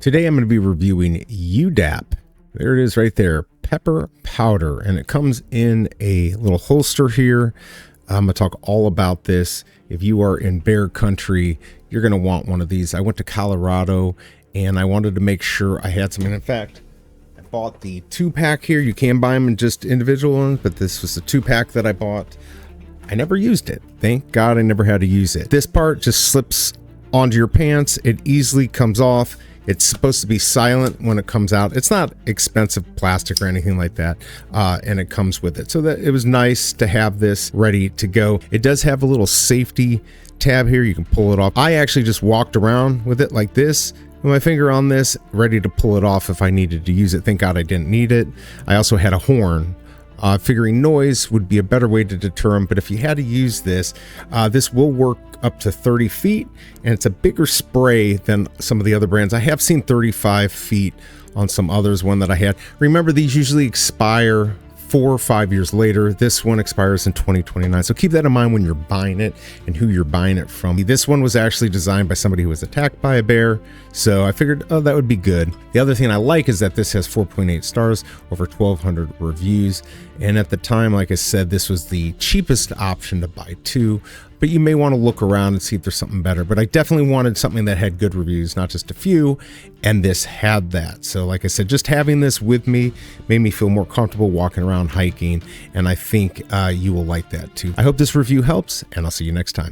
Today I'm going to be reviewing UDAP. There it is right there, pepper powder, and it comes in a little holster here. I'm going to talk all about this. If you are in bear country, you're going to want one of these. I went to Colorado and I wanted to make sure I had some. And in fact, I bought the 2-pack here. You can buy them in just individual ones, but this was the 2-pack that I bought. I never used it. Thank God I never had to use it. This part just slips onto your pants. It easily comes off. It's supposed to be silent when it comes out. It's not expensive plastic or anything like that, and it comes with it. So that it was nice to have this ready to go. It does have a little safety tab here. You can pull it off. I actually just walked around with it like this, with my finger on this, ready to pull it off if I needed to use it. Thank God I didn't need it. I also had a horn. Figuring noise would be a better way to deter them, but if you had to use this, this will work up to 30 feet, and it's a bigger spray than some of the other brands. I have seen 35 feet on some others, one that I had. Remember, these usually expire 4 or 5 years later. This one expires in 2029, so keep that in mind when you're buying it and who you're buying it from. This one was actually designed by somebody who was attacked by a bear, so I figured, oh, that would be good. The other thing I like is that this has 4.8 stars, over 1,200 reviews, and at the time, like I said, this was the cheapest option to buy too, but you may want to look around and see if there's something better. But I definitely wanted something that had good reviews, not just a few, and this had that. So like I said, just having this with me made me feel more comfortable walking around hiking, and I think you will like that too. I hope this review helps, and I'll see you next time.